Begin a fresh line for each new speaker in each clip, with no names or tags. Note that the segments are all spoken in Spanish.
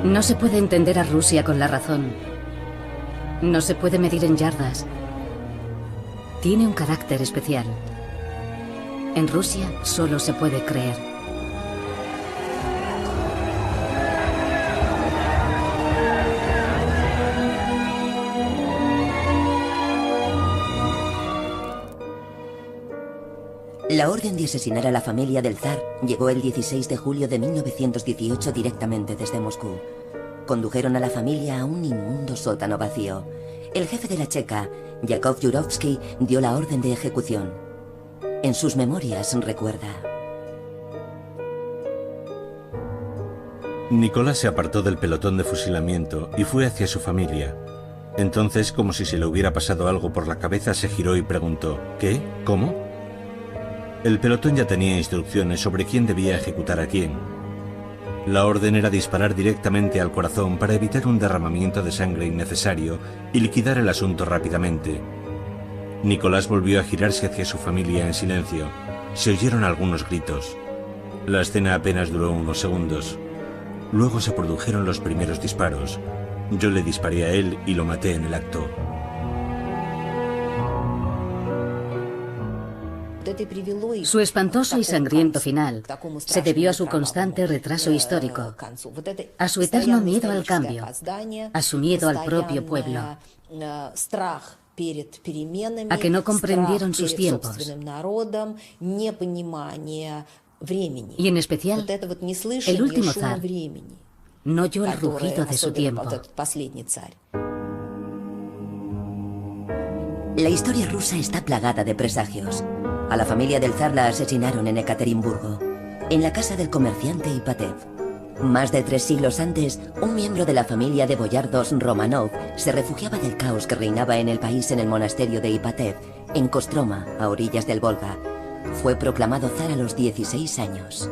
No se puede entender a Rusia con la razón. No se puede medir en yardas. Tiene un carácter especial. En Rusia solo se puede creer.
La orden de asesinar a la familia del zar llegó el 16 de julio de 1918 directamente desde Moscú. Condujeron a la familia a un inmundo sótano vacío. El jefe de la Checa, Yakov Yurovsky, dio la orden de ejecución. En sus memorias recuerda:
Nicolás se apartó del pelotón de fusilamiento y fue hacia su familia. Entonces, como si se le hubiera pasado algo por la cabeza, se giró y preguntó: ¿qué? ¿Cómo? El pelotón ya tenía instrucciones sobre quién debía ejecutar a quién. La orden era disparar directamente al corazón para evitar un derramamiento de sangre innecesario y liquidar el asunto rápidamente. Nicolás volvió a girarse hacia su familia en silencio. Se oyeron algunos gritos. La escena apenas duró unos segundos. Luego se produjeron los primeros disparos. Yo le disparé a él y lo maté en el acto.
Su espantoso y sangriento final se debió a su constante retraso histórico, a su eterno miedo al cambio, a su miedo al propio pueblo, a que no comprendieron sus tiempos, y en especial el último zar no oyó el rugido de su tiempo.
La historia rusa está plagada de presagios. A la familia del zar la asesinaron en Ekaterimburgo, en la casa del comerciante Ipatev. Más de 3 siglos antes, un miembro de la familia de boyardos Romanov se refugiaba del caos que reinaba en el país en el monasterio de Ipatev, en Kostroma, a orillas del Volga. Fue proclamado zar a los 16 años.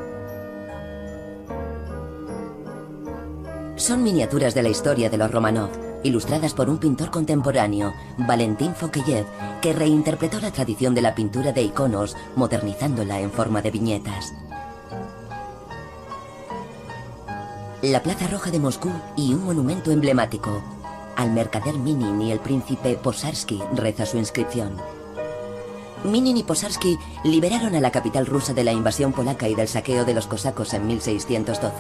Son miniaturas de la historia de los Romanov, ilustradas por un pintor contemporáneo, Valentín Fokheyev, que reinterpretó la tradición de la pintura de iconos, modernizándola en forma de viñetas. La Plaza Roja de Moscú y un monumento emblemático. Al mercader Minin y el príncipe Posarsky reza su inscripción. Minin y Posarsky liberaron a la capital rusa de la invasión polaca y del saqueo de los cosacos en 1612.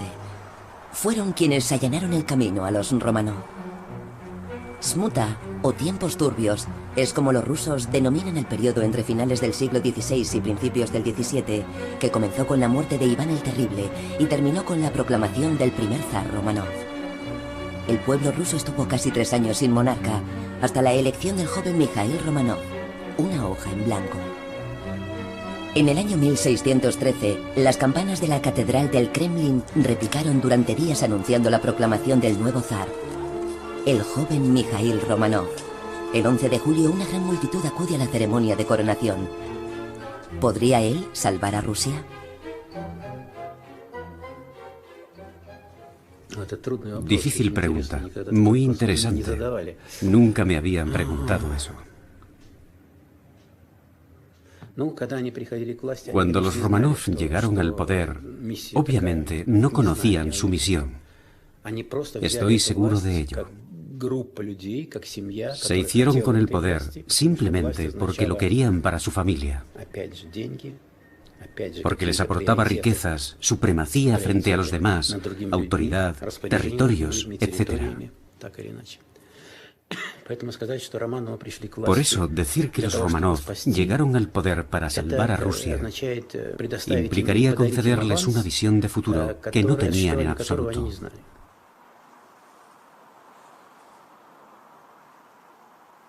Fueron quienes allanaron el camino a los Romanov. Smuta, o tiempos turbios, es como los rusos denominan el periodo entre finales del siglo XVI y principios del XVII, que comenzó con la muerte de Iván el Terrible y terminó con la proclamación del primer zar Romanov. El pueblo ruso estuvo casi 3 años sin monarca, hasta la elección del joven Mijaíl Romanov, una hoja en blanco. En el año 1613, las campanas de la catedral del Kremlin repicaron durante días anunciando la proclamación del nuevo zar, el joven Mijaíl Romanov. El 11 de julio una gran multitud acude a la ceremonia de coronación. ¿Podría él salvar a Rusia?
Difícil pregunta, muy interesante. Nunca me habían preguntado eso. Cuando los Romanov llegaron al poder, obviamente no conocían su misión. Estoy seguro de ello. Se hicieron con el poder simplemente porque lo querían para su familia, porque les aportaba riquezas, supremacía frente a los demás, autoridad, territorios, etc. Por eso, decir que los Romanov llegaron al poder para salvar a Rusia implicaría concederles una visión de futuro que no tenían en absoluto.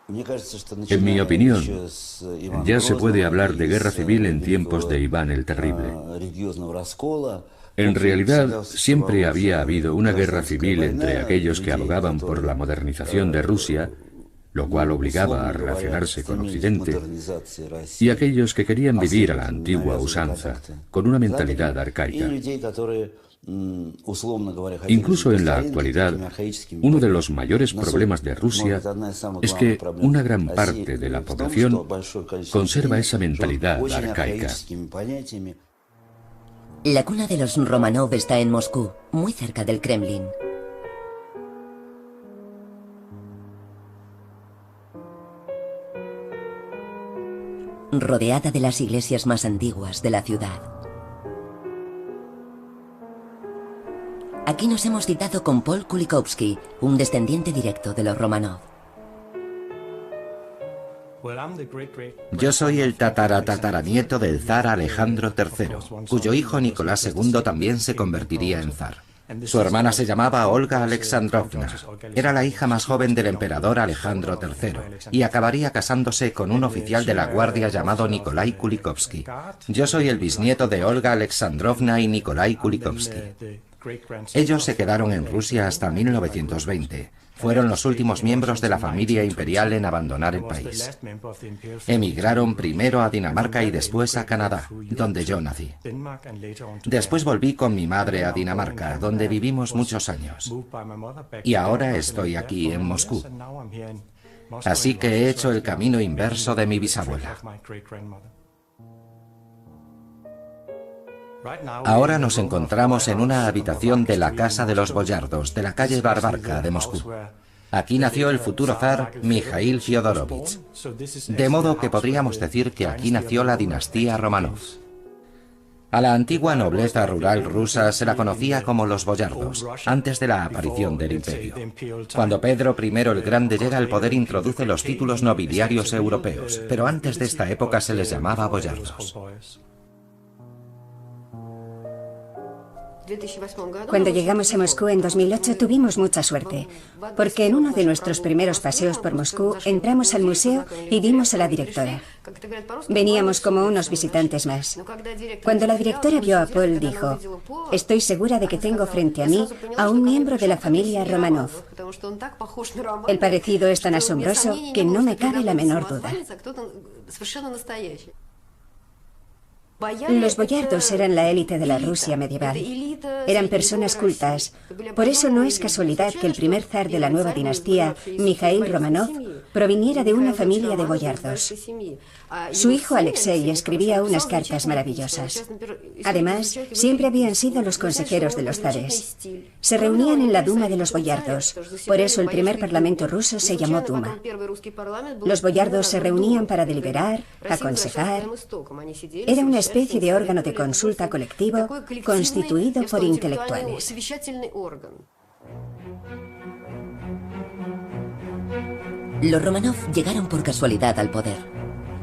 En mi opinión, ya se puede hablar de guerra civil en tiempos de Iván el Terrible. En realidad, siempre había habido una guerra civil entre aquellos que abogaban por la modernización de Rusia, lo cual obligaba a relacionarse con Occidente, y aquellos que querían vivir a la antigua usanza, con una mentalidad arcaica. Incluso en la actualidad, uno de los mayores problemas de Rusia es que una gran parte de la población conserva esa mentalidad arcaica.
La cuna de los Romanov está en Moscú, muy cerca del Kremlin. rodeada de las iglesias más antiguas de la ciudad. Aquí nos hemos citado con Paul Kulikovsky, un descendiente directo de los Romanov.
Yo soy el tataranieto del zar Alejandro III, cuyo hijo Nicolás II también se convertiría en zar. Su hermana se llamaba Olga Alexandrovna. Era la hija más joven del emperador Alejandro III y acabaría casándose con un oficial de la guardia llamado Nikolai Kulikovsky. Yo soy el bisnieto de Olga Alexandrovna y Nikolai Kulikovsky. Ellos se quedaron en Rusia hasta 1920. Fueron los últimos miembros de la familia imperial en abandonar el país. Emigraron primero a Dinamarca y después a Canadá, donde yo nací. Después volví con mi madre a Dinamarca, donde vivimos muchos años. Y ahora estoy aquí en Moscú. Así que he hecho el camino inverso de mi bisabuela. Ahora nos encontramos en una habitación de la Casa de los Boyardos, de la calle Barbarka de Moscú. Aquí nació el futuro zar Mikhail Fyodorovich. De modo que podríamos decir que aquí nació la dinastía Romanov. A la antigua nobleza rural rusa se la conocía como los boyardos, antes de la aparición del imperio. Cuando Pedro I el Grande llega al poder introduce los títulos nobiliarios europeos, pero antes de esta época se les llamaba boyardos.
Cuando llegamos a Moscú en 2008 tuvimos mucha suerte, porque en uno de nuestros primeros paseos por Moscú entramos al museo y vimos a la directora. Veníamos como unos visitantes más. Cuando la directora vio a Paul, dijo: «Estoy segura de que tengo frente a mí a un miembro de la familia Romanov. El parecido es tan asombroso que no me cabe la menor duda». Los boyardos eran la élite de la Rusia medieval. Eran personas cultas. Por eso no es casualidad que el primer zar de la nueva dinastía, Mikhail Romanov, proviniera de una familia de boyardos. Su hijo Alexei escribía unas cartas maravillosas. Además, siempre habían sido los consejeros de los zares. Se reunían en la Duma de los boyardos. Por eso el primer parlamento ruso se llamó Duma. Los boyardos se reunían para deliberar, aconsejar. Era una especie de órgano de consulta colectivo constituido por intelectuales.
Los Romanov llegaron por casualidad al poder.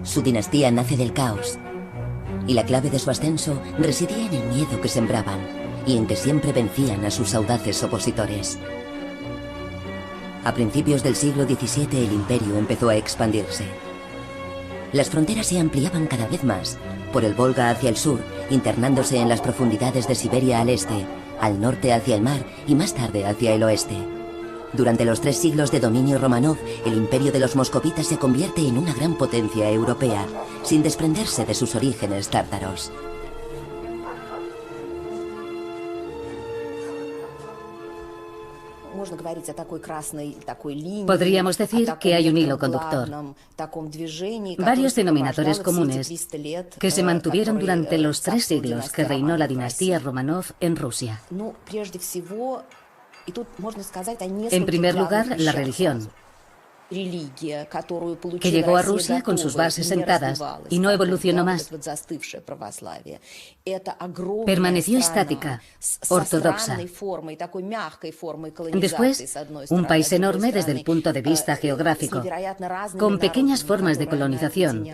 Su dinastía nace del caos, y la clave de su ascenso residía en el miedo que sembraban y en que siempre vencían a sus audaces opositores. A principios del siglo XVII el imperio empezó a expandirse. Las fronteras se ampliaban cada vez más, por el Volga hacia el sur, internándose en las profundidades de Siberia al este, al norte hacia el mar y más tarde hacia el oeste. Durante los 3 siglos de dominio Romanov, el imperio de los moscovitas se convierte en una gran potencia europea, sin desprenderse de sus orígenes tártaros.
Podríamos decir que hay un hilo conductor, varios denominadores comunes que se mantuvieron durante los 3 siglos que reinó la dinastía Romanov en Rusia. En primer lugar, la religión, que llegó a Rusia con sus bases sentadas y no evolucionó más. Permaneció estática, ortodoxa. Después, un país enorme desde el punto de vista geográfico, con pequeñas formas de colonización,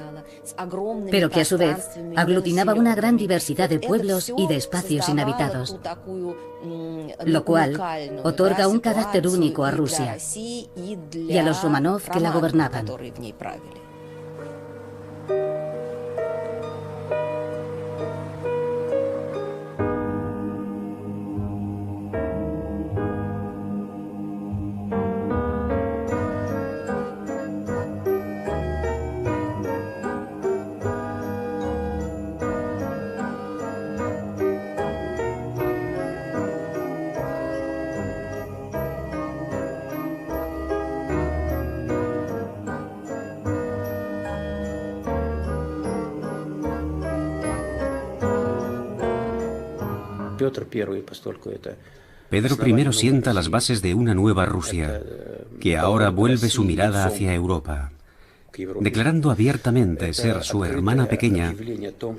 pero que a su vez aglutinaba una gran diversidad de pueblos y de espacios inhabitados, lo cual otorga un carácter único a Rusia y a los Romanov que la gobernaban.
Pedro I sienta las bases de una nueva Rusia, que ahora vuelve su mirada hacia Europa. declarando abiertamente ser su hermana pequeña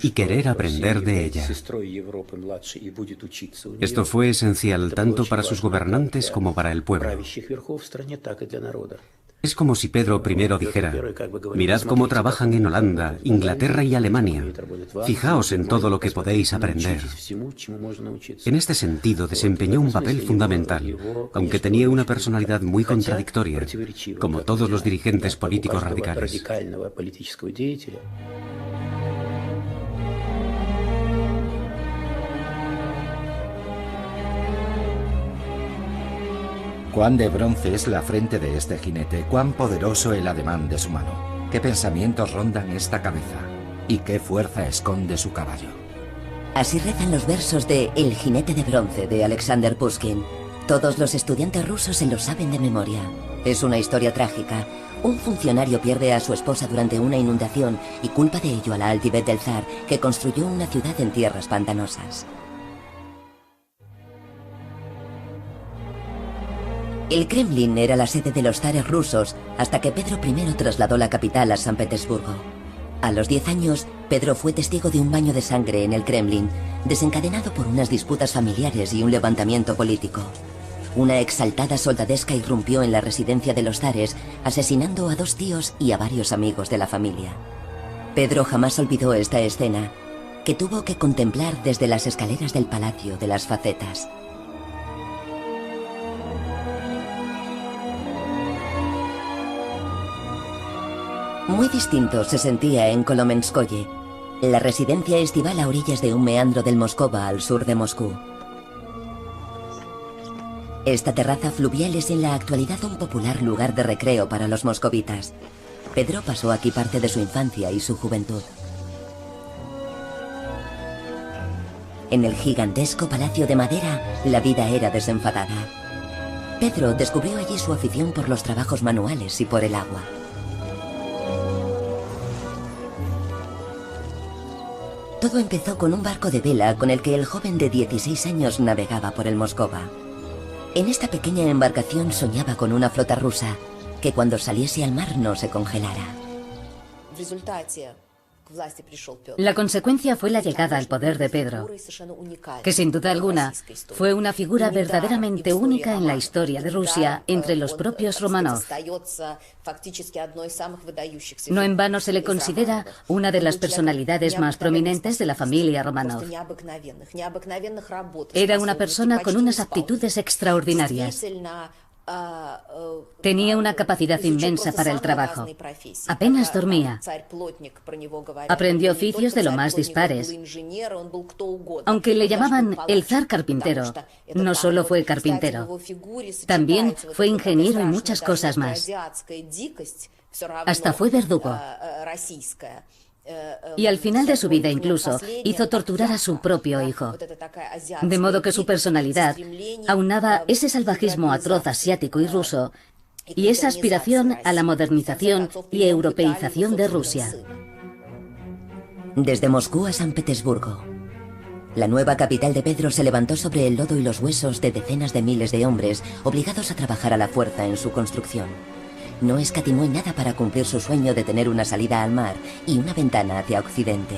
y querer aprender de ella. Esto fue esencial tanto para sus gobernantes como para el pueblo. Es como si Pedro I dijera: mirad cómo trabajan en Holanda, Inglaterra y Alemania. Fijaos en todo lo que podéis aprender. En este sentido desempeñó un papel fundamental, aunque tenía una personalidad muy contradictoria, como todos los dirigentes políticos radicales.
Cuán de bronce es la frente de este jinete, cuán poderoso el ademán de su mano. Qué pensamientos rondan esta cabeza y qué fuerza esconde su caballo.
Así rezan los versos de El jinete de bronce de Alexander Pushkin. Todos los estudiantes rusos se lo saben de memoria. Es una historia trágica. Un funcionario pierde a su esposa durante una inundación y culpa de ello a la altivez del zar, que construyó una ciudad en tierras pantanosas. El Kremlin era la sede de los zares rusos hasta que Pedro I trasladó la capital a San Petersburgo. A los 10 años, Pedro fue testigo de un baño de sangre en el Kremlin, desencadenado por unas disputas familiares y un levantamiento político. Una exaltada soldadesca irrumpió en la residencia de los zares, asesinando a 2 tíos y a varios amigos de la familia. Pedro jamás olvidó esta escena, que tuvo que contemplar desde las escaleras del Palacio de las Facetas. Muy distinto se sentía en Kolomenskoye, la residencia estival a orillas de un meandro del Moskova al sur de Moscú. Esta terraza fluvial es en la actualidad un popular lugar de recreo para los moscovitas. Pedro pasó aquí parte de su infancia y su juventud. En el gigantesco palacio de madera, la vida era desenfadada. Pedro descubrió allí su afición por los trabajos manuales y por el agua. Todo empezó con un barco de vela con el que el joven de 16 años navegaba por el Moskova. En esta pequeña embarcación soñaba con una flota rusa, que cuando saliese al mar no se congelara.
La consecuencia fue la llegada al poder de Pedro, que sin duda alguna fue una figura verdaderamente única en la historia de Rusia entre los propios Romanov. No en vano se le considera una de las personalidades más prominentes de la familia Romanov. Era una persona con unas aptitudes extraordinarias. Tenía una capacidad inmensa para el trabajo. Apenas dormía. Aprendió oficios de lo más dispares. Aunque le llamaban el zar carpintero, no solo fue carpintero, también fue ingeniero y muchas cosas más. Hasta fue verdugo. Y al final de su vida incluso hizo torturar a su propio hijo. De modo que su personalidad aunaba ese salvajismo atroz asiático y ruso y esa aspiración a la modernización y europeización de Rusia.
Desde Moscú a San Petersburgo, la nueva capital de Pedro se levantó sobre el lodo y los huesos de decenas de miles de hombres obligados a trabajar a la fuerza en su construcción. No escatimó en nada para cumplir su sueño de tener una salida al mar y una ventana hacia Occidente.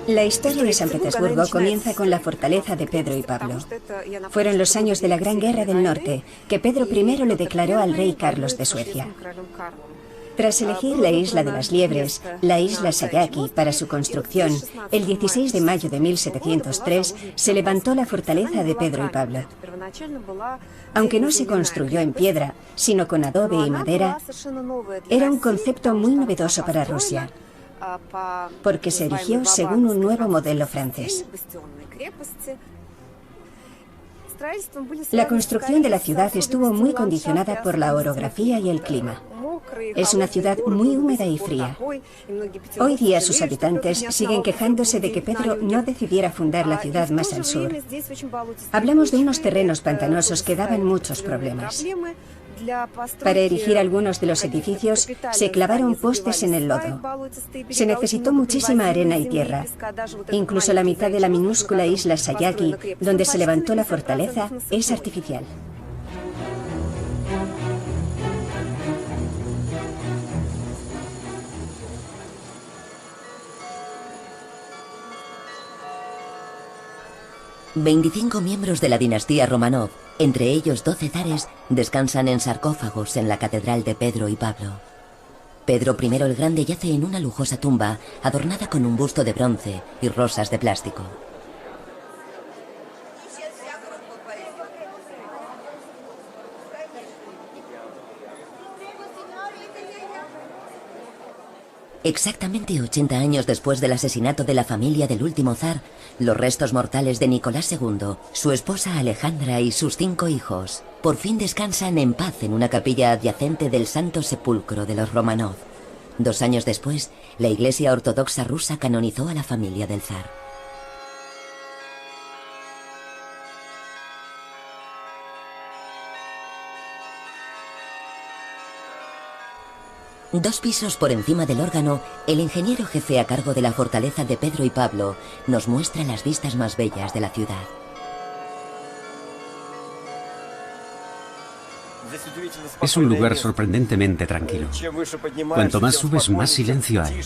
La historia de San Petersburgo comienza con la fortaleza de Pedro y Pablo. Fueron los años de la Gran Guerra del Norte, que Pedro I le declaró al rey Carlos de Suecia. Tras elegir la isla de las Liebres, la isla Sayaki, para su construcción, el 16 de mayo de 1703 se levantó la fortaleza de Pedro y Pablo. Aunque no se construyó en piedra, sino con adobe y madera, era un concepto muy novedoso para Rusia, porque se erigió según un nuevo modelo francés. La construcción de la ciudad estuvo muy condicionada por la orografía y el clima. Es una ciudad muy húmeda y fría. Hoy día sus habitantes siguen quejándose de que Pedro no decidiera fundar la ciudad más al sur. Hablamos de unos terrenos pantanosos que daban muchos problemas. Para erigir algunos de los edificios se clavaron postes en el lodo. Se necesitó muchísima arena y tierra. Incluso la mitad de la minúscula isla Sayaki, donde se levantó la fortaleza, es artificial.
...25 miembros de la dinastía Romanov, entre ellos 12 zares, descansan en sarcófagos en la catedral de Pedro y Pablo. Pedro I el Grande yace en una lujosa tumba adornada con un busto de bronce y rosas de plástico. Exactamente 80 años después del asesinato de la familia del último zar, los restos mortales de Nicolás II, su esposa Alejandra y sus 5 hijos, por fin descansan en paz en una capilla adyacente del Santo Sepulcro de los Romanov. 2 años después, la Iglesia Ortodoxa rusa canonizó a la familia del zar. Dos pisos por encima del órgano, el ingeniero jefe a cargo de la fortaleza de Pedro y Pablo nos muestra las vistas más bellas de la ciudad.
Es un lugar sorprendentemente tranquilo. Cuanto más subes, más silencio hay.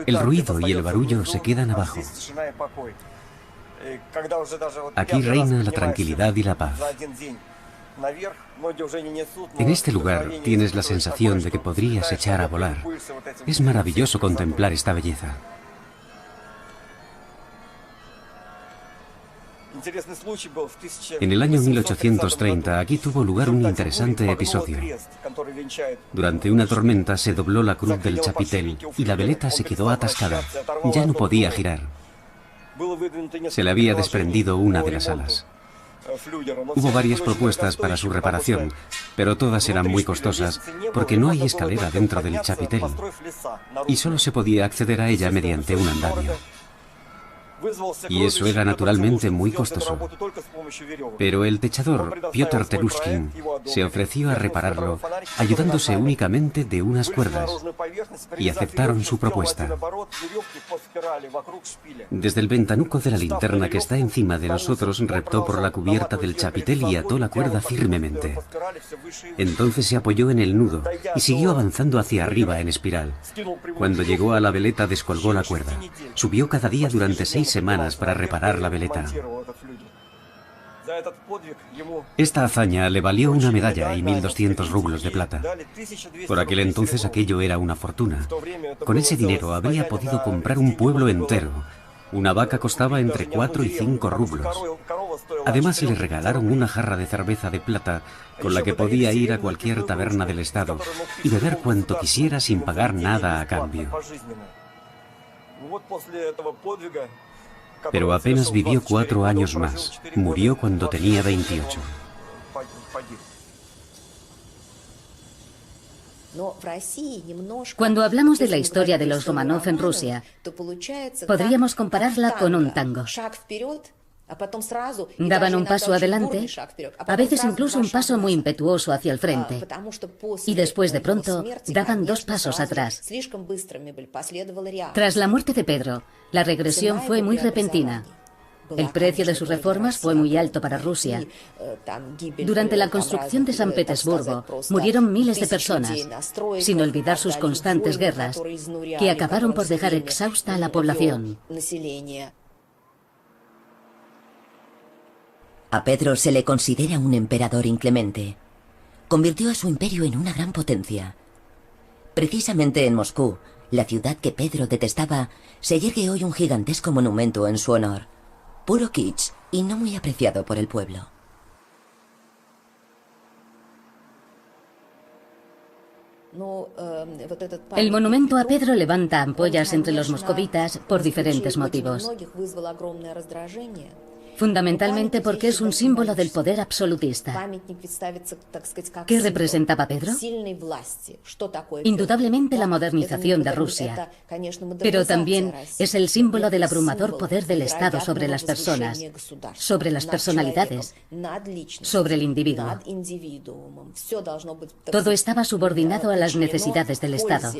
El ruido y el barullo se quedan abajo. Aquí reina la tranquilidad y la paz. En este lugar tienes la sensación de que podrías echar a volar. Es maravilloso contemplar esta belleza. En el año 1830 aquí tuvo lugar un interesante episodio. Durante una tormenta se dobló la cruz del chapitel y la veleta se quedó atascada. Ya no podía girar. Se le había desprendido una de las alas. Hubo varias propuestas para su reparación, pero todas eran muy costosas porque no hay escalera dentro del chapitel y solo se podía acceder a ella mediante un andamio. Y eso era naturalmente muy costoso. Pero el techador, Piotr Terushkin, se ofreció a repararlo ayudándose únicamente de unas cuerdas y aceptaron su propuesta. Desde el ventanuco de la linterna que está encima de nosotros reptó por la cubierta del chapitel y ató la cuerda firmemente. Entonces se apoyó en el nudo y siguió avanzando hacia arriba en espiral. Cuando llegó a la veleta descolgó la cuerda. Subió cada día durante 6 semanas para reparar la veleta. Esta hazaña le valió una medalla y 1.200 rublos de plata. Por aquel entonces aquello era una fortuna. Con ese dinero habría podido comprar un pueblo entero. Una vaca costaba entre 4 y 5 rublos. Además le regalaron una jarra de cerveza de plata con la que podía ir a cualquier taberna del estado y beber cuanto quisiera sin pagar nada a cambio. Pero apenas vivió 4 años más. Murió cuando tenía 28.
Cuando hablamos de la historia de los Romanov en Rusia, podríamos compararla con un tango. Daban un paso adelante, a veces incluso un paso muy impetuoso hacia el frente, y después de pronto daban 2 pasos atrás. Tras la muerte de Pedro, la regresión fue muy repentina. El precio de sus reformas fue muy alto para Rusia. Durante la construcción de San Petersburgo murieron miles de personas, sin olvidar sus constantes guerras, que acabaron por dejar exhausta a la población.
A Pedro se le considera un emperador inclemente. Convirtió a su imperio en una gran potencia. Precisamente en Moscú, la ciudad que Pedro detestaba, se yergue hoy un gigantesco monumento en su honor. Puro kitsch y no muy apreciado por el pueblo.
El monumento a Pedro levanta ampollas entre los moscovitas por diferentes motivos. Fundamentalmente porque es un símbolo del poder absolutista. ¿Qué representaba Pedro? Indudablemente la modernización de Rusia, pero también es el símbolo del abrumador poder del Estado sobre las personas, sobre las personalidades, sobre el individuo. Todo estaba subordinado a las necesidades del Estado.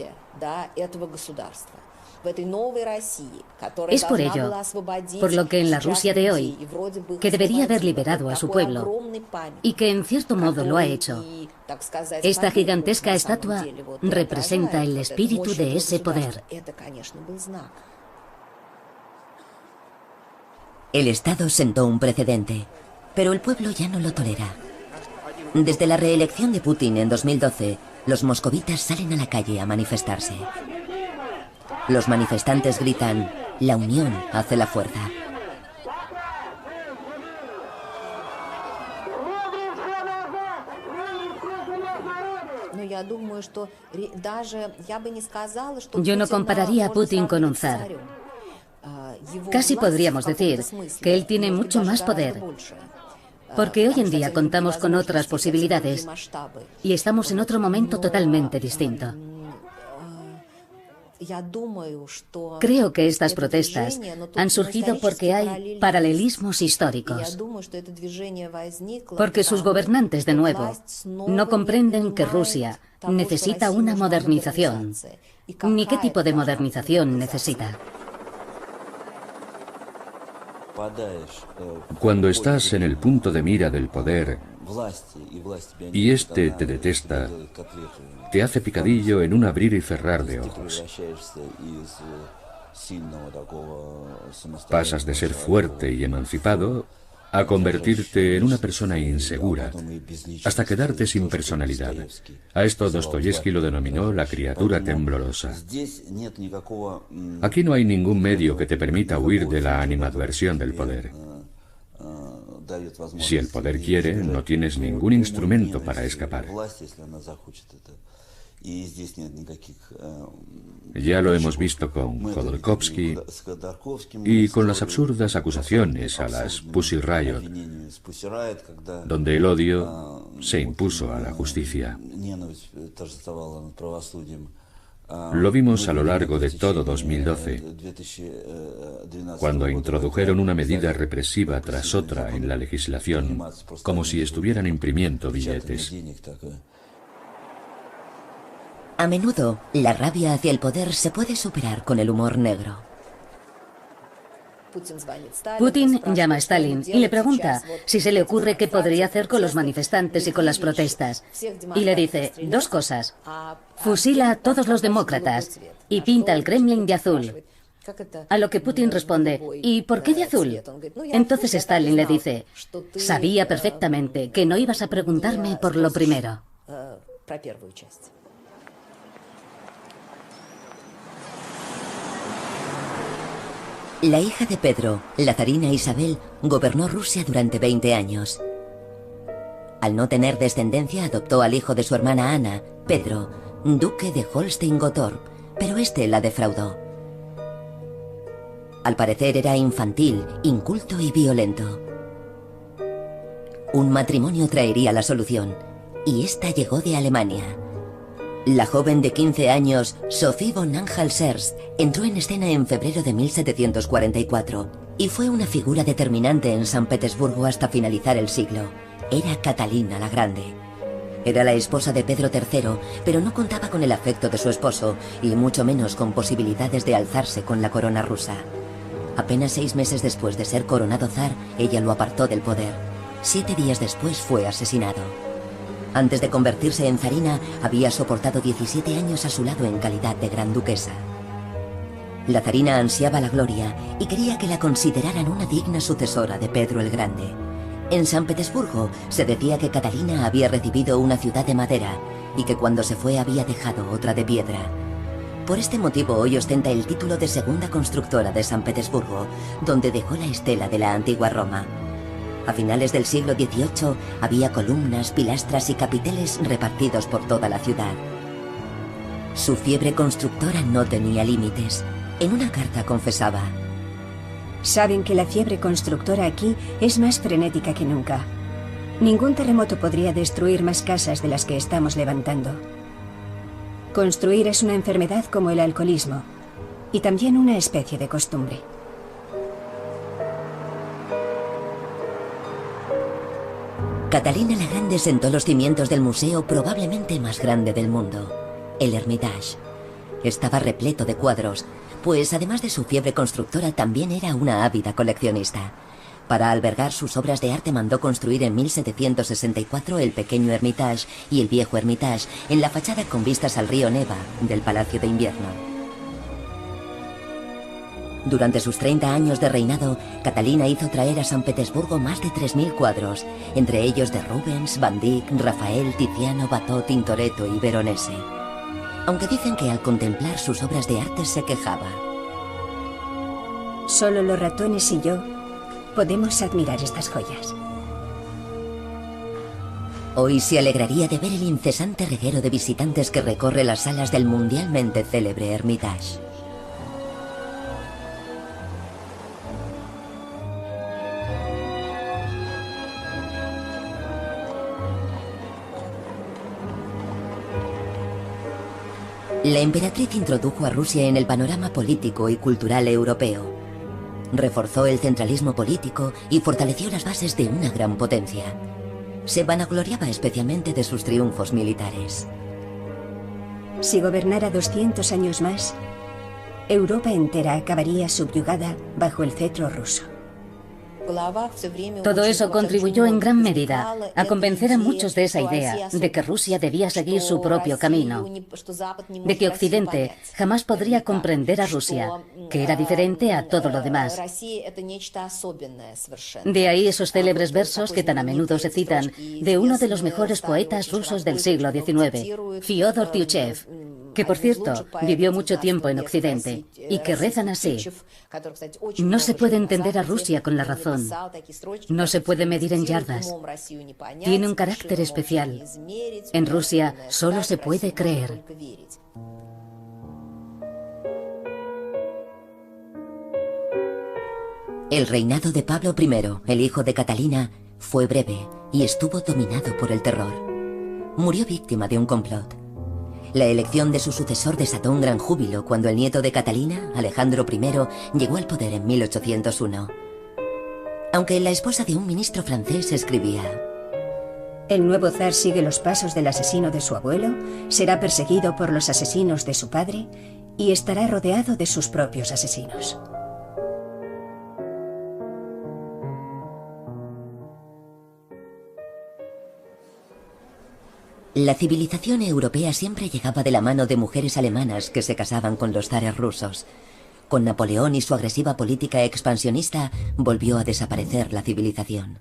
Es por ello, por lo que en la Rusia de hoy, que debería haber liberado a su pueblo, y que en cierto modo lo ha hecho, esta gigantesca estatua representa el espíritu de ese poder.
El Estado sentó un precedente, pero el pueblo ya no lo tolera. Desde la reelección de Putin en 2012, los moscovitas salen a la calle a manifestarse. Los manifestantes gritan: la unión hace la fuerza.
Yo no compararía a Putin con un zar. Casi podríamos decir que él tiene mucho más poder, porque hoy en día contamos con otras posibilidades y estamos en otro momento totalmente distinto. Creo que estas protestas han surgido porque hay paralelismos históricos, porque sus gobernantes, de nuevo, no comprenden que Rusia necesita una modernización, ni qué tipo de modernización necesita.
Cuando estás en el punto de mira del poder y este te detesta, te hace picadillo en un abrir y cerrar de ojos. Pasas de ser fuerte y emancipado a convertirte en una persona insegura, hasta quedarte sin personalidad. A esto Dostoyevski lo denominó la criatura temblorosa. Aquí no hay ningún medio que te permita huir de la animadversión del poder. Si el poder quiere, no tienes ningún instrumento para escapar. Ya lo hemos visto con Khodorkovsky y con las absurdas acusaciones a las Pussy Riot, donde el odio se impuso a la justicia. Lo vimos a lo largo de todo 2012, cuando introdujeron una medida represiva tras otra en la legislación, como si estuvieran imprimiendo billetes.
A menudo, la rabia hacia el poder se puede superar con el humor negro.
Putin llama a Stalin y le pregunta si se le ocurre qué podría hacer con los manifestantes y con las protestas. Y le dice dos cosas: fusila a todos los demócratas y pinta el Kremlin de azul. A lo que Putin responde: ¿y por qué de azul? Entonces Stalin le dice: sabía perfectamente que no ibas a preguntarme por lo primero.
La hija de Pedro, la zarina Isabel, gobernó Rusia durante 20 años. Al no tener descendencia, adoptó al hijo de su hermana Ana, Pedro, duque de Holstein-Gottorp, pero este la defraudó. Al parecer era infantil, inculto y violento. Un matrimonio traería la solución, y esta llegó de Alemania. La joven de 15 años, Sophie von Anhalt-Zerbst, entró en escena en febrero de 1744 y fue una figura determinante en San Petersburgo hasta finalizar el siglo. Era Catalina la Grande. Era la esposa de Pedro III, pero no contaba con el afecto de su esposo y mucho menos con posibilidades de alzarse con la corona rusa. Apenas 6 meses después de ser coronado zar, ella lo apartó del poder. 7 días después fue asesinado. Antes de convertirse en zarina, había soportado 17 años a su lado en calidad de gran duquesa. La zarina ansiaba la gloria y quería que la consideraran una digna sucesora de Pedro el Grande. En San Petersburgo se decía que Catalina había recibido una ciudad de madera y que cuando se fue había dejado otra de piedra. Por este motivo hoy ostenta el título de segunda constructora de San Petersburgo, donde dejó la estela de la antigua Roma. A finales del siglo XVIII había columnas, pilastras y capiteles repartidos por toda la ciudad. Su fiebre constructora no tenía límites. En una carta confesaba:
Saben que la fiebre constructora aquí es más frenética que nunca. Ningún terremoto podría destruir más casas de las que estamos levantando. Construir es una enfermedad como el alcoholismo y también una especie de costumbre.
Catalina la Grande sentó los cimientos del museo probablemente más grande del mundo, el Hermitage. Estaba repleto de cuadros, pues además de su fiebre constructora también era una ávida coleccionista. Para albergar sus obras de arte mandó construir en 1764 el pequeño Hermitage y el viejo Hermitage en la fachada con vistas al río Neva del Palacio de Invierno. Durante sus 30 años de reinado, Catalina hizo traer a San Petersburgo más de 3.000 cuadros, entre ellos de Rubens, Van Dyck, Rafael, Tiziano, Watteau, Tintoretto y Veronese. Aunque dicen que al contemplar sus obras de arte se quejaba.
Solo los ratones y yo podemos admirar estas joyas.
Hoy se alegraría de ver el incesante reguero de visitantes que recorre las salas del mundialmente célebre Hermitage. La emperatriz introdujo a Rusia en el panorama político y cultural europeo. Reforzó el centralismo político y fortaleció las bases de una gran potencia. Se vanagloriaba especialmente de sus triunfos militares.
Si gobernara 200 años más, Europa entera acabaría subyugada bajo el cetro ruso.
Todo eso contribuyó en gran medida a convencer a muchos de esa idea, de que Rusia debía seguir su propio camino, de que Occidente jamás podría comprender a Rusia, que era diferente a todo lo demás. De ahí esos célebres versos que tan a menudo se citan de uno de los mejores poetas rusos del siglo XIX, Fyodor Tyutchev, que por cierto vivió mucho tiempo en Occidente, y que rezan así: no se puede entender a Rusia con la razón, no se puede medir en yardas, tiene un carácter especial, en Rusia solo se puede creer.
El reinado de Pablo I, el hijo de Catalina, fue breve y estuvo dominado por el terror. Murió víctima de un complot. La elección de su sucesor desató un gran júbilo cuando el nieto de Catalina, Alejandro I, llegó al poder en 1801. Aunque la esposa de un ministro francés escribía:
el nuevo zar sigue los pasos del asesino de su abuelo, será perseguido por los asesinos de su padre y estará rodeado de sus propios asesinos.
La civilización europea siempre llegaba de la mano de mujeres alemanas que se casaban con los zares rusos. Con Napoleón y su agresiva política expansionista, volvió a desaparecer la civilización.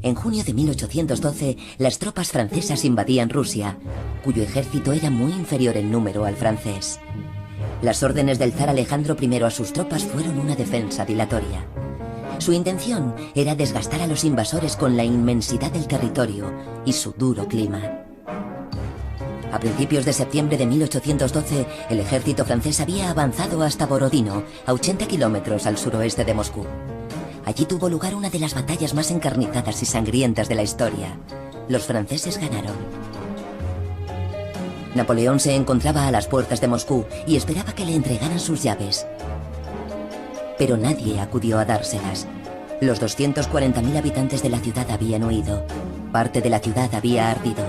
En junio de 1812, las tropas francesas invadían Rusia, cuyo ejército era muy inferior en número al francés. Las órdenes del zar Alejandro I a sus tropas fueron una defensa dilatoria. Su intención era desgastar a los invasores con la inmensidad del territorio y su duro clima. A principios de septiembre de 1812, el ejército francés había avanzado hasta Borodino, a 80 kilómetros al suroeste de Moscú. Allí tuvo lugar una de las batallas más encarnizadas y sangrientas de la historia. Los franceses ganaron. Napoleón se encontraba a las puertas de Moscú y esperaba que le entregaran sus llaves. Pero nadie acudió a dárselas. Los 240.000 habitantes de la ciudad habían huido. Parte de la ciudad había ardido.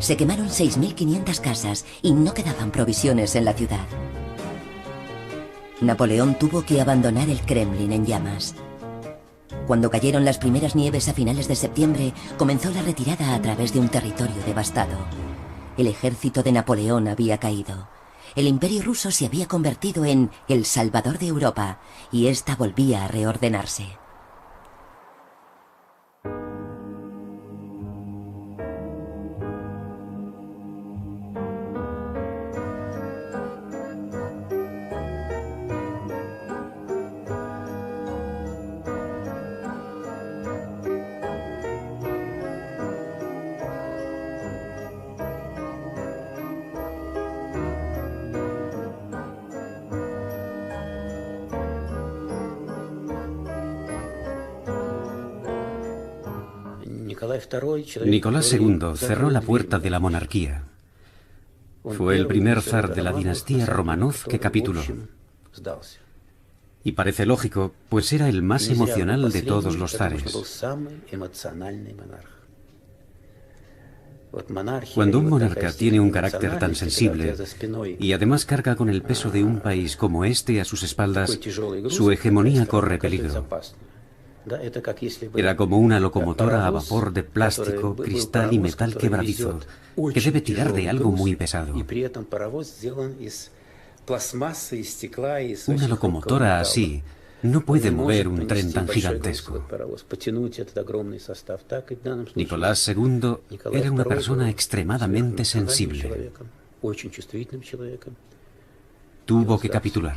Se quemaron 6.500 casas y no quedaban provisiones en la ciudad. Napoleón tuvo que abandonar el Kremlin en llamas. Cuando cayeron las primeras nieves a finales de septiembre, comenzó la retirada a través de un territorio devastado. El ejército de Napoleón había caído. El imperio ruso se había convertido en el salvador de Europa y ésta volvía a reordenarse.
Nicolás II cerró la puerta de la monarquía. Fue el primer zar de la dinastía Románov que capituló. Y parece lógico, pues era el más emocional de todos los zares. Cuando un monarca tiene un carácter tan sensible y además carga con el peso de un país como este a sus espaldas, su hegemonía corre peligro. Era como una locomotora a vapor de plástico, cristal y metal quebradizo, que debe tirar de algo muy pesado. Una locomotora así no puede mover un tren tan gigantesco. Nicolás II era una persona extremadamente sensible. Tuvo que capitular.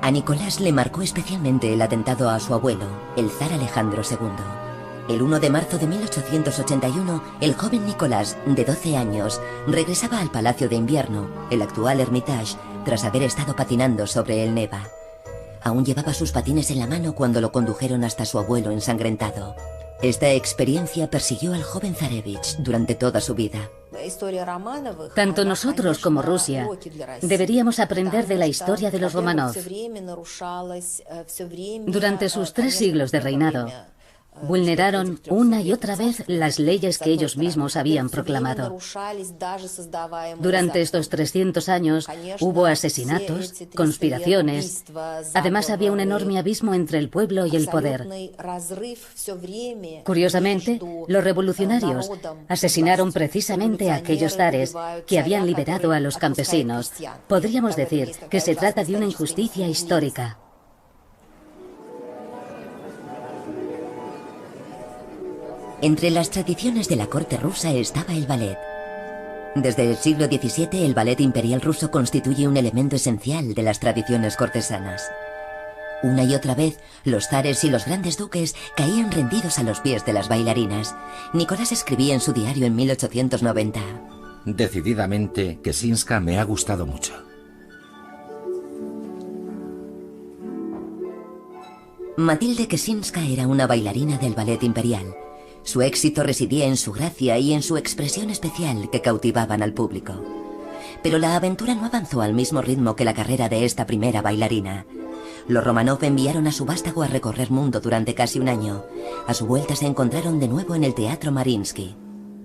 A Nicolás le marcó especialmente el atentado a su abuelo, el zar Alejandro II. El 1 de marzo de 1881, el joven Nicolás, de 12 años, regresaba al Palacio de Invierno, el actual Hermitage, tras haber estado patinando sobre el Neva. Aún llevaba sus patines en la mano cuando lo condujeron hasta su abuelo ensangrentado. Esta experiencia persiguió al joven zarevich durante toda su vida.
Tanto nosotros como Rusia deberíamos aprender de la historia de los Románov. Durante sus 3 siglos de reinado, vulneraron una y otra vez las leyes que ellos mismos habían proclamado. Durante estos 300 años hubo asesinatos, conspiraciones. Además había un enorme abismo entre el pueblo y el poder. Curiosamente, los revolucionarios asesinaron precisamente a aquellos zares que habían liberado a los campesinos. Podríamos decir que se trata de una injusticia histórica.
Entre las tradiciones de la corte rusa estaba el ballet. Desde el siglo XVII, el ballet imperial ruso constituye un elemento esencial de las tradiciones cortesanas. Una y otra vez, los zares y los grandes duques caían rendidos a los pies de las bailarinas. Nicolás escribía en su diario en 1890.
Decididamente, Ksenska me ha gustado mucho.
Matilde Ksenska era una bailarina del ballet imperial. Su éxito residía en su gracia y en su expresión especial que cautivaban al público. Pero la aventura no avanzó al mismo ritmo que la carrera de esta primera bailarina. Los Románov enviaron a su vástago a recorrer mundo durante casi un año. A su vuelta se encontraron de nuevo en el Teatro Mariinsky.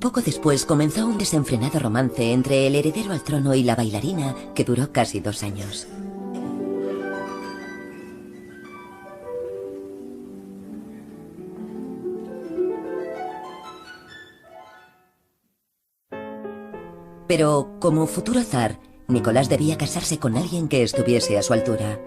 Poco después comenzó un desenfrenado romance entre el heredero al trono y la bailarina que duró casi 2 años. Pero, como futuro zar, Nicolás debía casarse con alguien que estuviese a su altura.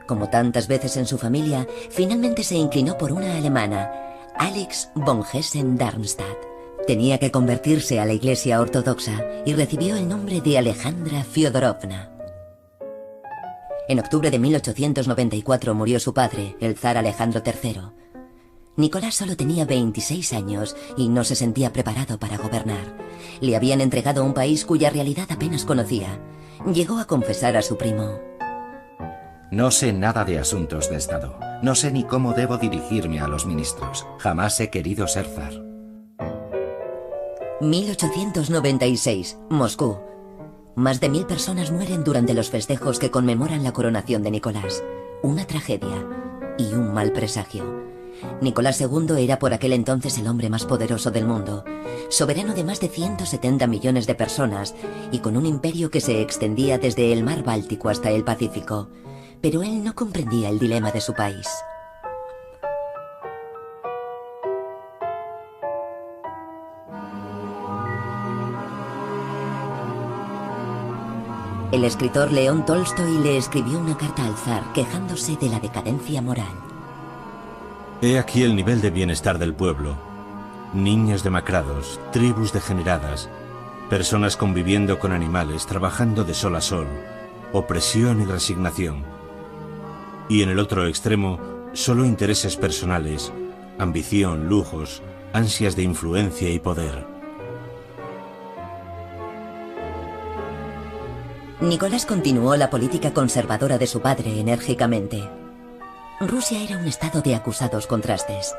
Como tantas veces en su familia, finalmente se inclinó por una alemana, Alix von Hessen-Darmstadt. Tenía que convertirse a la Iglesia Ortodoxa y recibió el nombre de Alejandra Fyodorovna. En octubre de 1894 murió su padre, el zar Alejandro III. Nicolás solo tenía 26 años y no se sentía preparado para gobernar. Le habían entregado un país cuya realidad apenas conocía. Llegó a confesar a su primo:
No sé nada de asuntos de Estado. No sé ni cómo debo dirigirme a los ministros. Jamás he querido ser zar.
1896, Moscú. Más de 1000 personas mueren durante los festejos que conmemoran la coronación de Nicolás. Una tragedia y un mal presagio. Nicolás II era por aquel entonces el hombre más poderoso del mundo, soberano de más de 170 millones de personas y con un imperio que se extendía desde el mar Báltico hasta el Pacífico. Pero él no comprendía el dilema de su país. El escritor León Tolstoy le escribió una carta al zar quejándose de la decadencia moral.
He aquí el nivel de bienestar del pueblo. Niños demacrados, tribus degeneradas, personas conviviendo con animales, trabajando de sol a sol, opresión y resignación. Y en el otro extremo, solo intereses personales, ambición, lujos, ansias de influencia y poder.
Nicolás continuó la política conservadora de su padre enérgicamente. Rusia era un estado de acusados contrastes.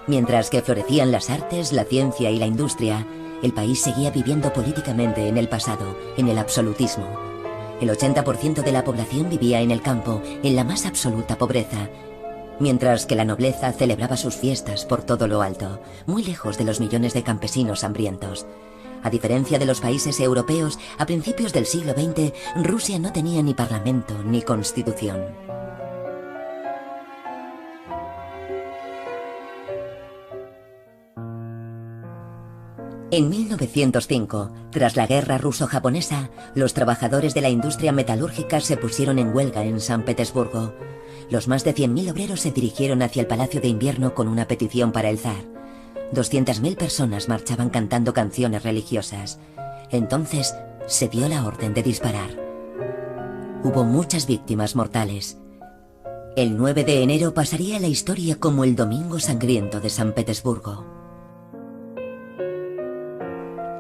Mientras que florecían las artes, la ciencia y la industria, el país seguía viviendo políticamente en el pasado, en el absolutismo. El 80% de la población vivía en el campo, en la más absoluta pobreza, mientras que la nobleza celebraba sus fiestas por todo lo alto, muy lejos de los millones de campesinos hambrientos. A diferencia de los países europeos, a principios del siglo XX, Rusia no tenía ni parlamento ni constitución. En 1905, tras la guerra ruso-japonesa, los trabajadores de la industria metalúrgica se pusieron en huelga en San Petersburgo. Los más de 100.000 obreros se dirigieron hacia el Palacio de Invierno con una petición para el zar. 200.000 personas marchaban cantando canciones religiosas. Entonces se dio la orden de disparar. Hubo muchas víctimas mortales. El 9 de enero pasaría a la historia como el Domingo Sangriento de San Petersburgo.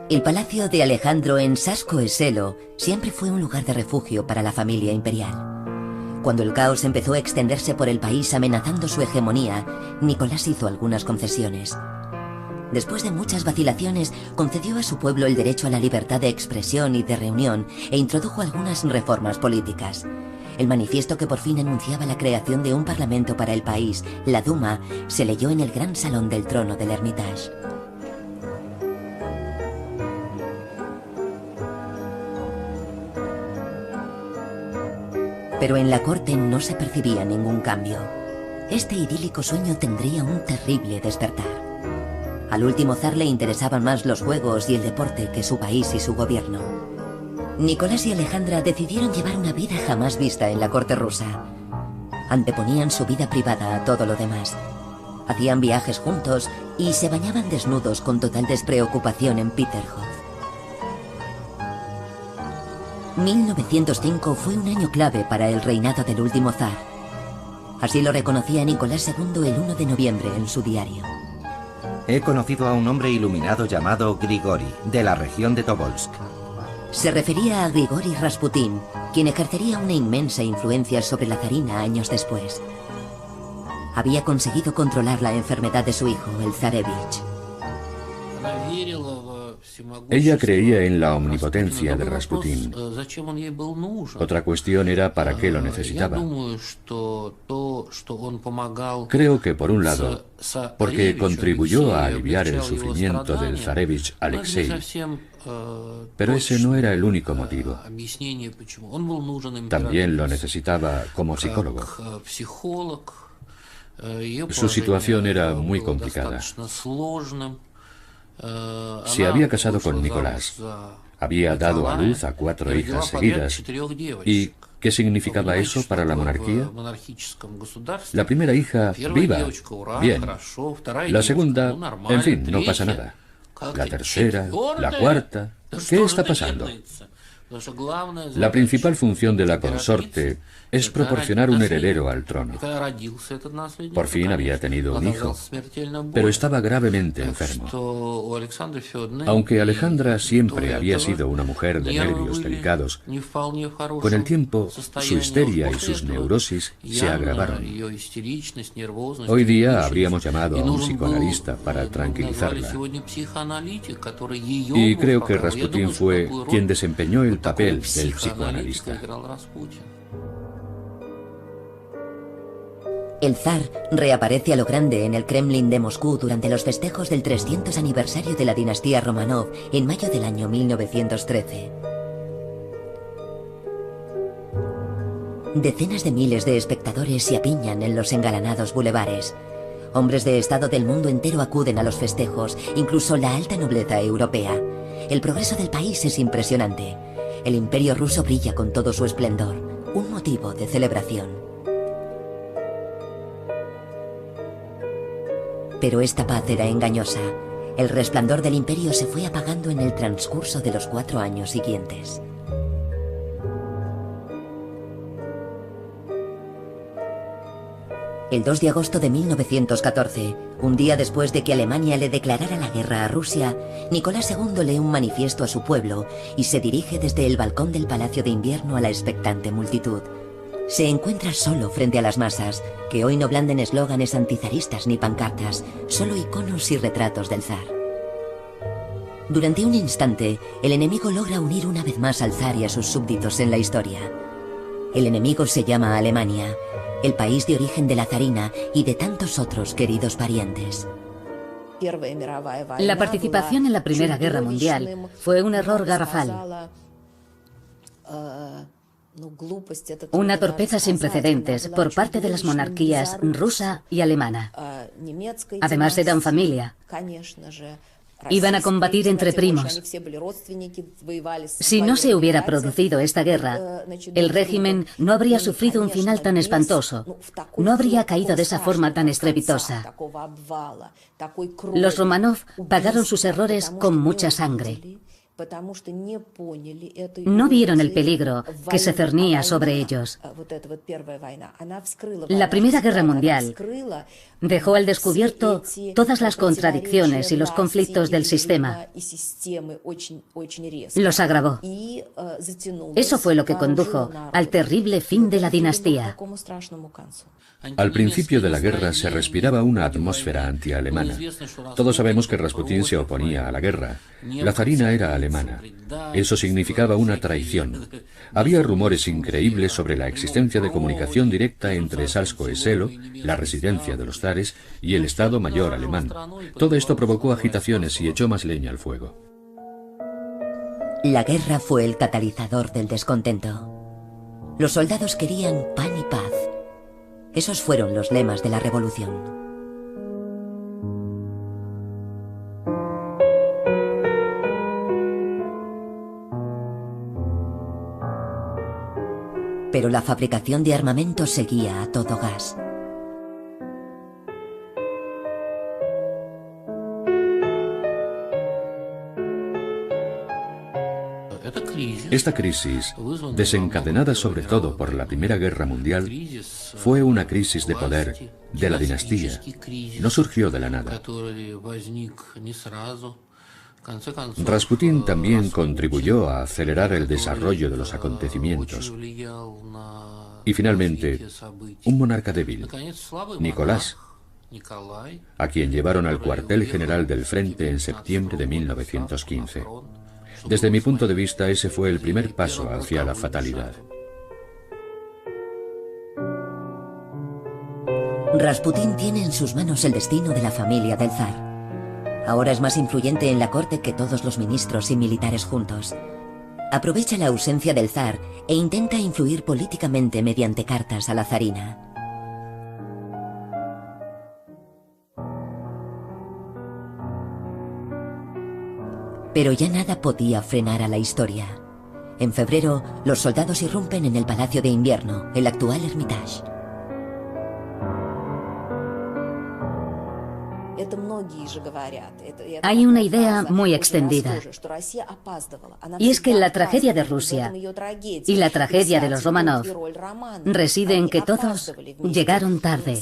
El palacio de Alejandro en Sasko-Selo siempre fue un lugar de refugio para la familia imperial. Cuando el caos empezó a extenderse por el país amenazando su hegemonía, Nicolás hizo algunas concesiones. Después de muchas vacilaciones, concedió a su pueblo el derecho a la libertad de expresión y de reunión e introdujo algunas reformas políticas. El manifiesto que por fin anunciaba la creación de un parlamento para el país, la Duma, se leyó en el gran salón del trono del Hermitage. Pero en la corte no se percibía ningún cambio. Este idílico sueño tendría un terrible despertar. Al último zar le interesaban más los juegos y el deporte que su país y su gobierno. Nicolás y Alejandra decidieron llevar una vida jamás vista en la corte rusa. Anteponían su vida privada a todo lo demás. Hacían viajes juntos y se bañaban desnudos con total despreocupación en Peterhof. 1905 fue un año clave para el reinado del último zar. Así lo reconocía Nicolás II el 1 de noviembre en su diario.
He conocido a un hombre iluminado llamado Grigori, de la región de Tobolsk.
Se refería a Grigori Rasputín, quien ejercería una inmensa influencia sobre la zarina años después. Había conseguido controlar la enfermedad de su hijo, el zarevich.
Ella creía en la omnipotencia de Rasputín. Otra cuestión era para qué lo necesitaba. Creo que por un lado, porque contribuyó a aliviar el sufrimiento del zarevich Alexei, pero ese no era el único motivo. También lo necesitaba como psicólogo. Su situación era muy complicada. Se había casado con Nicolás, había dado a luz a 4 hijas seguidas. ¿Y qué significaba eso para la monarquía? La primera hija, viva, bien. La segunda, en fin, no pasa nada. La tercera, la cuarta, ¿qué está pasando? La principal función de la consorte es proporcionar un heredero al trono. Por fin había tenido un hijo, pero estaba gravemente enfermo. Aunque Alejandra siempre había sido una mujer de nervios delicados, con el tiempo su histeria y sus neurosis se agravaron. Hoy día habríamos llamado a un psicoanalista para tranquilizarla. Y creo que Rasputín fue quien desempeñó el papel del psicoanalista.
El zar reaparece a lo grande en el Kremlin de Moscú durante los festejos del 300 aniversario de la dinastía Romanov en mayo del año 1913. Decenas de miles de espectadores se apiñan en los engalanados bulevares. Hombres de estado del mundo entero acuden a los festejos, incluso la alta nobleza europea. El progreso del país es impresionante. El imperio ruso brilla con todo su esplendor, un motivo de celebración. Pero esta paz era engañosa. El resplandor del imperio se fue apagando en el transcurso de los 4 años siguientes. El 2 de agosto de 1914, un día después de que Alemania le declarara la guerra a Rusia, Nicolás II lee un manifiesto a su pueblo y se dirige desde el balcón del Palacio de Invierno a la expectante multitud. Se encuentra solo frente a las masas, que hoy no blanden eslóganes antizaristas ni pancartas, solo iconos y retratos del zar. Durante un instante, el enemigo logra unir una vez más al zar y a sus súbditos en la historia. El enemigo se llama Alemania, el país de origen de la zarina y de tantos otros queridos parientes.
La participación en la Primera Guerra Mundial fue un error garrafal. Una torpeza sin precedentes por parte de las monarquías rusa y alemana. Además eran familia. Iban a combatir entre primos. Si no se hubiera producido esta guerra, el régimen no habría sufrido un final tan espantoso, no habría caído de esa forma tan estrepitosa. Los Románov pagaron sus errores con mucha sangre. No vieron el peligro que se cernía sobre ellos. La Primera Guerra Mundial dejó al descubierto todas las contradicciones y los conflictos del sistema. Los agravó. Eso fue lo que condujo al terrible fin de la dinastía.
Al principio de la guerra se respiraba una atmósfera antialemana. Todos sabemos que Rasputín se oponía a la guerra. La zarina era alemana. Eso significaba una traición. Había rumores increíbles sobre la existencia de comunicación directa entre Salskoe Selo, la residencia de los zares, y el Estado Mayor alemán. Todo esto provocó agitaciones y echó más leña al fuego.
La guerra fue el catalizador del descontento. Los soldados querían pan y paz. Esos fueron los lemas de la revolución. Pero la fabricación de armamento seguía a todo gas.
Esta crisis, desencadenada sobre todo por la Primera Guerra Mundial, fue una crisis de poder de la dinastía. No surgió de la nada. Rasputín también contribuyó a acelerar el desarrollo de los acontecimientos. Y finalmente, un monarca débil, Nicolás, a quien llevaron al cuartel general del frente en septiembre de 1915. Desde mi punto de vista, ese fue el primer paso hacia la fatalidad.
Rasputín tiene en sus manos el destino de la familia del zar. Ahora es más influyente en la corte que todos los ministros y militares juntos. Aprovecha la ausencia del zar e intenta influir políticamente mediante cartas a la zarina. Pero ya nada podía frenar a la historia. En febrero, los soldados irrumpen en el Palacio de Invierno, el actual Hermitage.
Hay una idea muy extendida, y es que la tragedia de Rusia y la tragedia de los Romanov reside en que todos llegaron tarde.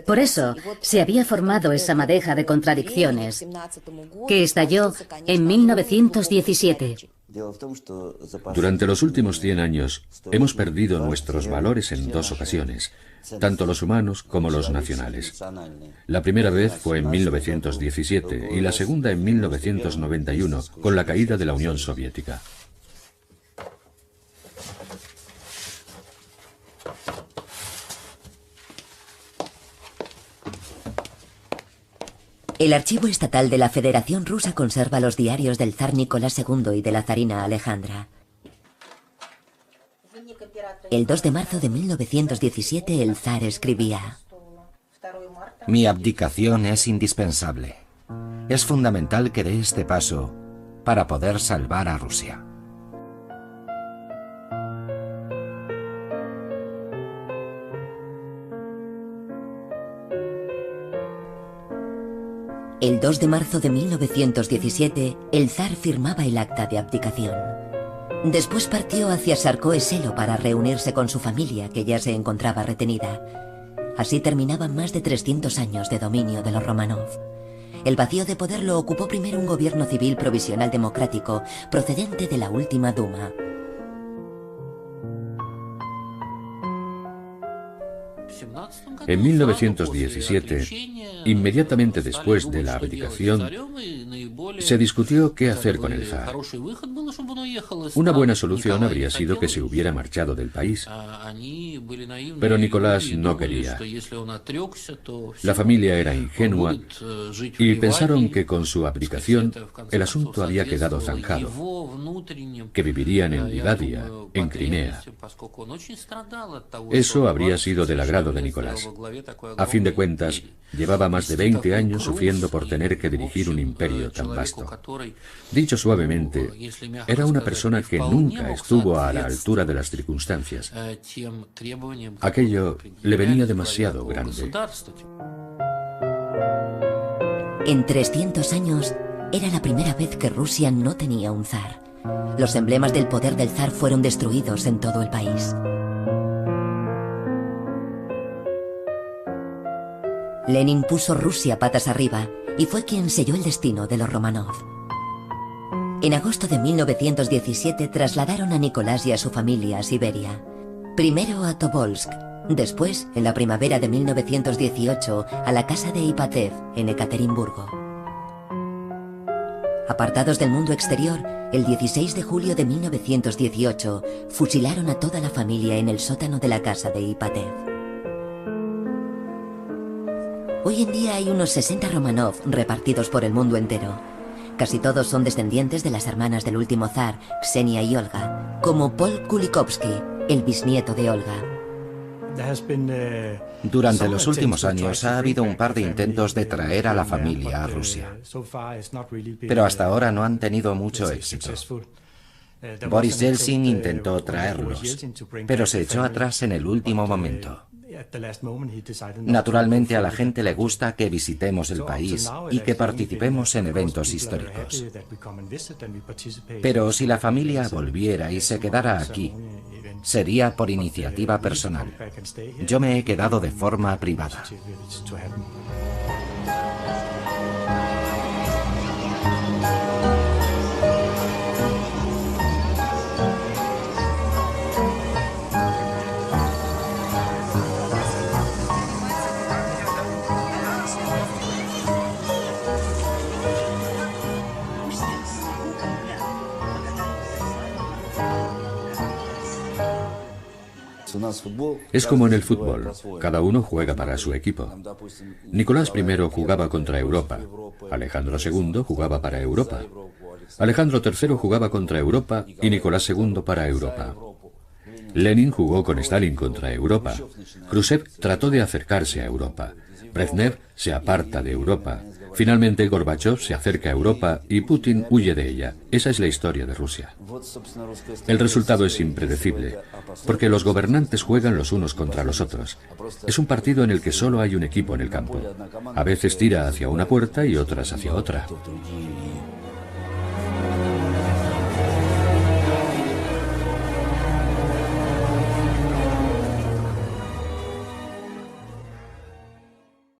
Por eso se había formado esa madeja de contradicciones que estalló en 1917.
Durante los últimos 100 años hemos perdido nuestros valores en dos ocasiones, tanto los humanos como los nacionales. La primera vez fue en 1917 y la segunda en 1991, con la caída de la Unión Soviética.
El archivo estatal de la Federación Rusa conserva los diarios del zar Nicolás II y de la zarina Alejandra. El 2 de marzo de 1917 el zar escribía:
Mi abdicación es indispensable. Es fundamental que dé este paso para poder salvar a Rusia.
El 2 de marzo de 1917, el zar firmaba el acta de abdicación. Después partió hacia Sarskoe Selo para reunirse con su familia, que ya se encontraba retenida. Así terminaban más de 300 años de dominio de los Romanov. El vacío de poder lo ocupó primero un gobierno civil provisional democrático, procedente de la última Duma.
En 1917, inmediatamente después de la abdicación, se discutió qué hacer con el zar. Una buena solución habría sido que se hubiera marchado del país. Pero Nicolás no quería. La familia era ingenua y pensaron que con su abdicación el asunto había quedado zanjado, que vivirían en Livadia, en Crimea. Eso habría sido del agrado de Nicolás. A fin de cuentas, llevaba más de 20 años sufriendo por tener que dirigir un imperio tan vasto. Dicho suavemente, era una persona que nunca estuvo a la altura de las circunstancias. Aquello le venía demasiado grande.
En 300 años, era la primera vez que Rusia no tenía un zar. Los emblemas del poder del zar fueron destruidos en todo el país. Lenin puso Rusia patas arriba y fue quien selló el destino de los Romanov. En agosto de 1917 trasladaron a Nicolás y a su familia a Siberia. Primero a Tobolsk, después, en la primavera de 1918, a la casa de Ipatev, en Ekaterimburgo. Apartados del mundo exterior, el 16 de julio de 1918, fusilaron a toda la familia en el sótano de la casa de Ipatev. Hoy en día hay unos 60 Romanov repartidos por el mundo entero. Casi todos son descendientes de las hermanas del último zar, Ksenia y Olga, como Paul Kulikovsky, el bisnieto de Olga.
Durante los últimos años ha habido un par de intentos de traer a la familia a Rusia, pero hasta ahora no han tenido mucho éxito. Boris Yeltsin intentó traerlos, pero se echó atrás en el último momento. Naturalmente a la gente le gusta que visitemos el país y que participemos en eventos históricos. Pero si la familia volviera y se quedara aquí, sería por iniciativa personal. Yo me he quedado de forma privada.
Es como en el fútbol, cada uno juega para su equipo. Nicolás I jugaba contra Europa, Alejandro II jugaba para Europa, Alejandro III jugaba contra Europa y Nicolás II para Europa. Lenin jugó con Stalin contra Europa, Khrushchev trató de acercarse a Europa, Brezhnev se aparta de Europa, finalmente Gorbachov se acerca a Europa y Putin huye de ella. Esa es la historia de Rusia. El resultado es impredecible, porque los gobernantes juegan los unos contra los otros. Es un partido en el que solo hay un equipo en el campo. A veces tira hacia una puerta y otras hacia otra.